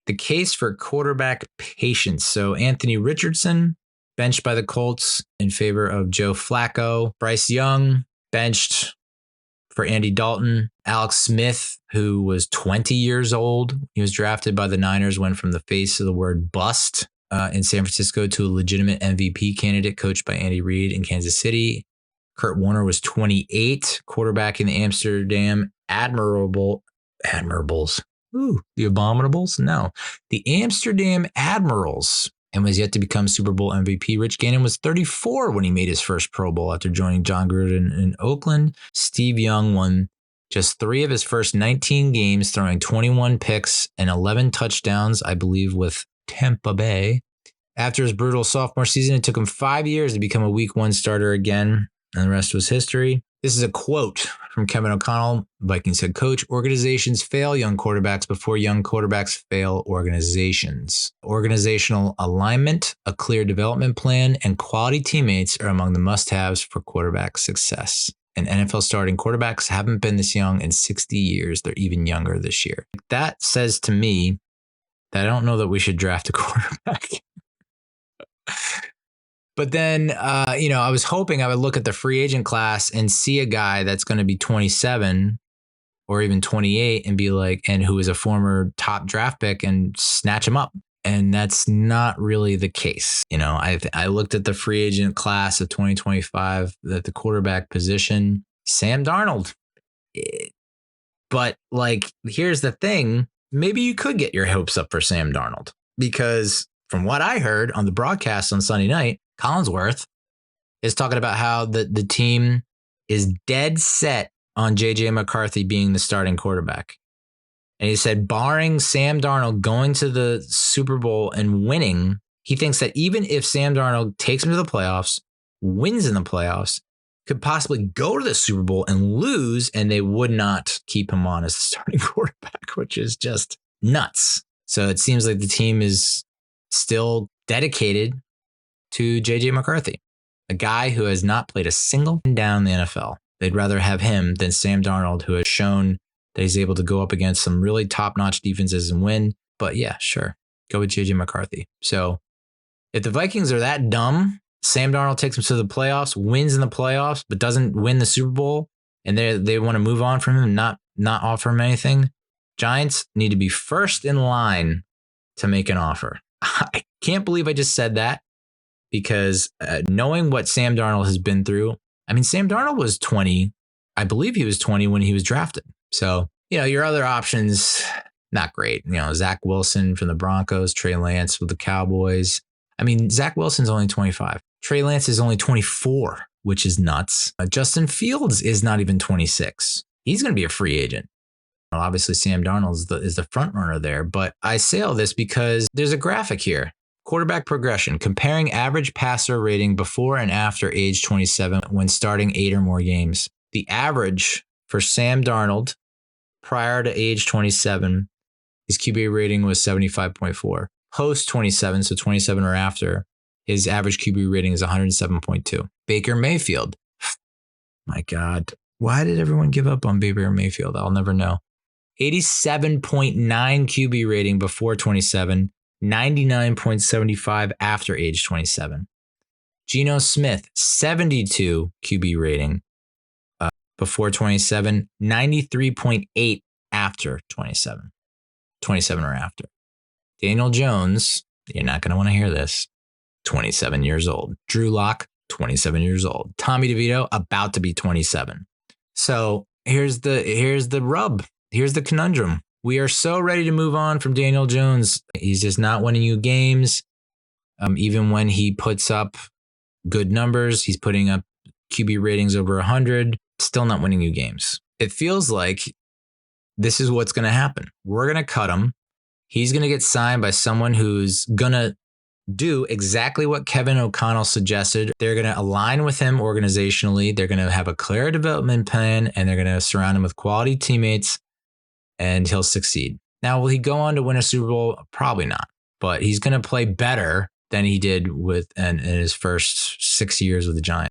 the case for quarterback patience. So Anthony Richardson, benched by the Colts in favor of Joe Flacco. Bryce Young, benched for Andy Dalton. Alex Smith, who was 20 years old. He was drafted by the Niners, went from the face of the word bust in San Francisco to a legitimate MVP candidate coached by Andy Reid in Kansas City. Kurt Warner was 28, quarterback in the Amsterdam Admirables. Ooh, the Abominables? No. The Amsterdam Admirals, and was yet to become Super Bowl MVP. Rich Gannon was 34 when he made his first Pro Bowl after joining John Gruden in Oakland. Steve Young won just 3 of his first 19 games, throwing 21 picks and 11 touchdowns, I believe, with Tampa Bay. After his brutal sophomore season, it took him 5 years to become a Week 1 starter again, and the rest was history. This is a quote from Kevin O'Connell, Vikings head coach. Organizations fail young quarterbacks before young quarterbacks fail organizations. Organizational alignment, a clear development plan, and quality teammates are among the must-haves for quarterback success. And NFL starting quarterbacks haven't been this young in 60 years. They're even younger this year. That says to me that I don't know that we should draft a quarterback. But then, I was hoping I would look at the free agent class and see a guy that's going to be 27 or even 28 and be like, and who is a former top draft pick and snatch him up. And that's not really the case. I looked at the free agent class of 2025 at the quarterback position, Sam Darnold. But here's the thing. Maybe you could get your hopes up for Sam Darnold, because from what I heard on the broadcast on Sunday night, Collinsworth is talking about how the team is dead set on J.J. McCarthy being the starting quarterback. And he said, barring Sam Darnold going to the Super Bowl and winning, he thinks that even if Sam Darnold takes him to the playoffs, wins in the playoffs, could possibly go to the Super Bowl and lose, and they would not keep him on as the starting quarterback, which is just nuts. So it seems like the team is still dedicated to J.J. McCarthy, a guy who has not played a single down in the NFL. They'd rather have him than Sam Darnold, who has shown that he's able to go up against some really top-notch defenses and win. But yeah, sure, go with J.J. McCarthy. So if the Vikings are that dumb, Sam Darnold takes them to the playoffs, wins in the playoffs, but doesn't win the Super Bowl, and they want to move on from him, not offer him anything, Giants need to be first in line to make an offer. I can't believe I just said that, because knowing what Sam Darnold has been through, Sam Darnold was 20. I believe he was 20 when he was drafted. So, your other options, not great. Zach Wilson from the Broncos, Trey Lance with the Cowboys. Zach Wilson's only 25. Trey Lance is only 24, which is nuts. Justin Fields is not even 26. He's going to be a free agent. Well, obviously, Sam Darnold is the front runner there. But I say all this because there's a graphic here. Quarterback progression, comparing average passer rating before and after age 27 when starting 8 or more games. The average for Sam Darnold prior to age 27, his QB rating was 75.4. Post 27, so 27 or after, his average QB rating is 107.2. Baker Mayfield. My God. Why did everyone give up on Baker Mayfield? I'll never know. 87.9 QB rating before 27. 99.75 after age 27. Geno Smith, 72 QB rating before 27, 93.8 after 27. 27 or after. Daniel Jones, you're not going to want to hear this, 27 years old. Drew Lock, 27 years old. Tommy DeVito, about to be 27. So here's the rub. Here's the conundrum. We are so ready to move on from Daniel Jones. He's just not winning you games. Even when he puts up good numbers, he's putting up QB ratings over 100, still not winning you games. It feels like this is what's going to happen. We're going to cut him. He's going to get signed by someone who's going to do exactly what Kevin O'Connell suggested. They're going to align with him organizationally. They're going to have a clear development plan, and they're going to surround him with quality teammates, and he'll succeed. Now, will he go on to win a Super Bowl? Probably not. But he's going to play better than he did in his first 6 years with the Giants.